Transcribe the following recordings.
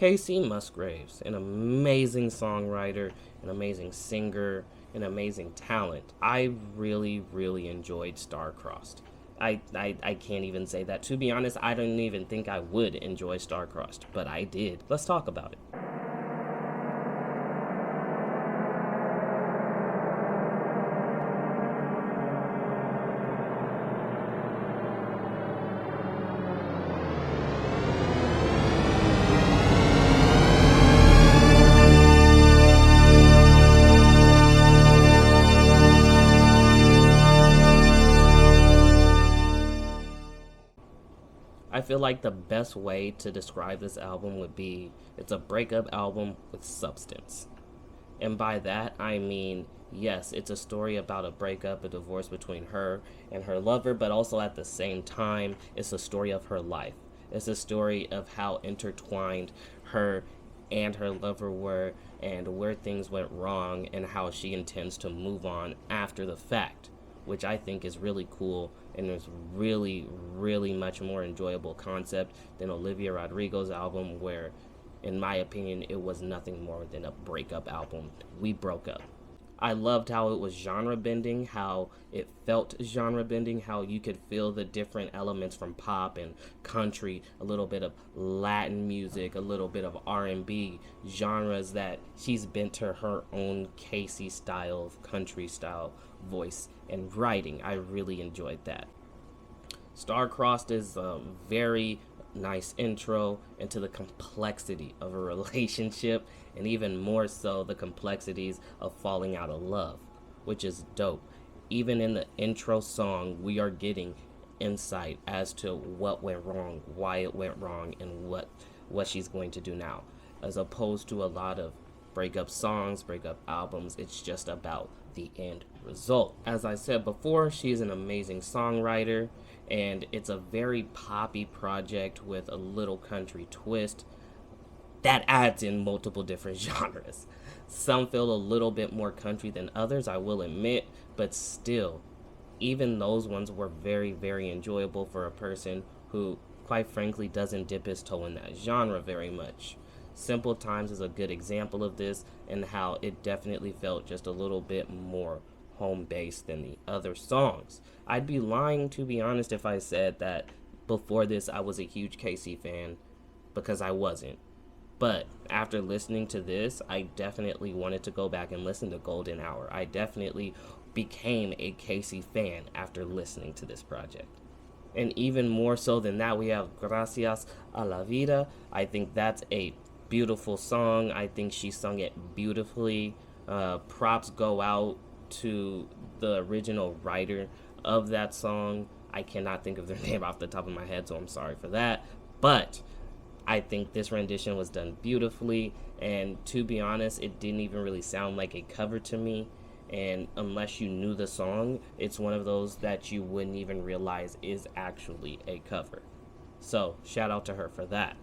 Casey Musgraves, an amazing songwriter, an amazing singer, an amazing talent. I really, really enjoyed Star-Crossed. I can't even say that. To be honest, I don't even think I would enjoy Star-Crossed, but I did. Let's talk about it. I feel like the best way to describe this album would be it's a breakup album with substance. And by that, I mean, yes, it's a story about a breakup, a divorce between her and her lover, but also at the same time, it's a story of her life. It's a story of how intertwined her and her lover were and where things went wrong and how she intends to move on after the fact, which I think is really cool and is really, really much more enjoyable concept than Olivia Rodrigo's album, where, in my opinion, it was nothing more than a breakup album. We broke up. I loved how it was genre bending, how it felt genre bending, how you could feel the different elements from pop and country, a little bit of Latin music, a little bit of R&B, genres that she's bent to her own Casey style, country style voice and writing. I really enjoyed that. Star-Crossed is a very nice intro into the complexity of a relationship, and even more so the complexities of falling out of love, which is dope. Even in the intro song, we are getting insight as to what went wrong, why it went wrong, and what she's going to do now, as opposed to a lot of breakup songs, breakup albums. It's just about the end result. As I said before, she's an amazing songwriter, and it's a very poppy project with a little country twist that adds in multiple different genres. Some feel a little bit more country than others, I will admit, but still, even those ones were very, very enjoyable for a person who, quite frankly, doesn't dip his toe in that genre very much. Simple Times is a good example of this, and how it definitely felt just a little bit more home-based than the other songs. I'd be lying, to be honest, if I said that before this I was a huge Casey fan, because I wasn't. But after listening to this, I definitely wanted to go back and listen to Golden Hour. I definitely became a Casey fan after listening to this project. And even more so than that, we have Gracias a la Vida. I think that's a beautiful song. I think she sung it beautifully. Props go out to the original writer of that song. I cannot think of their name off the top of my head, so I'm sorry for that. But I think this rendition was done beautifully, and to be honest, it didn't even really sound like a cover to me. And unless you knew the song, it's one of those that you wouldn't even realize is actually a cover. So shout out to her for that.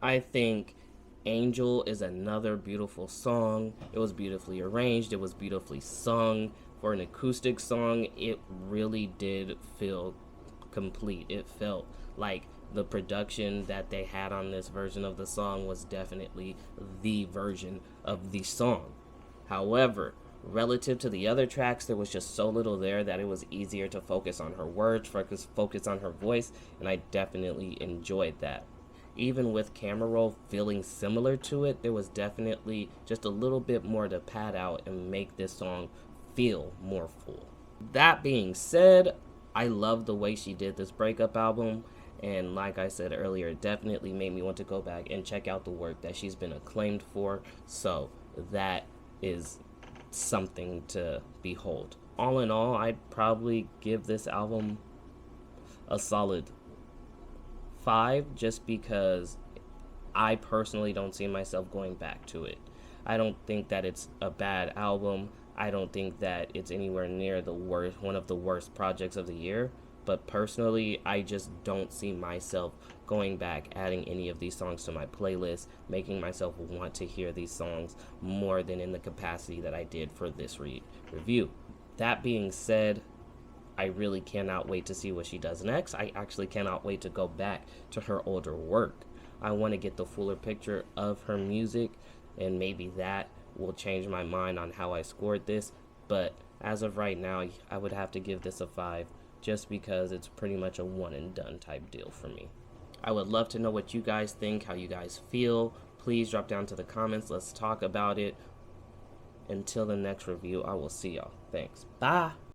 I think Angel is another beautiful song. It was beautifully arranged. It was beautifully sung. For an acoustic song, it really did feel complete. It felt like the production that they had on this version of the song was definitely the version of the song. However, relative to the other tracks, there was just so little there that it was easier to focus on her words, focus on her voice, and I definitely enjoyed that. Even with camera roll feeling similar to it, there was definitely just a little bit more to pad out and make this song feel more full. That being said, I love the way she did this breakup album, and like I said earlier, it definitely made me want to go back and check out the work that she's been acclaimed for, so that is something to behold. All in all, I'd probably give this album a solid 5, just because I personally don't see myself going back to it. I don't think that it's a bad album. I don't think that it's anywhere near the worst, one of the worst projects of the year. But personally, I just don't see myself going back, adding any of these songs to my playlist, making myself want to hear these songs more than in the capacity that I did for this review. That being said, I really cannot wait to see what she does next. I actually cannot wait to go back to her older work. I want to get the fuller picture of her music, and maybe that will change my mind on how I scored this. But as of right now, I would have to give this a 5, just because it's pretty much a one and done type deal for me. I would love to know what you guys think, how you guys feel. Please drop down to the comments. Let's talk about it. Until the next review, I will see y'all. Thanks. Bye.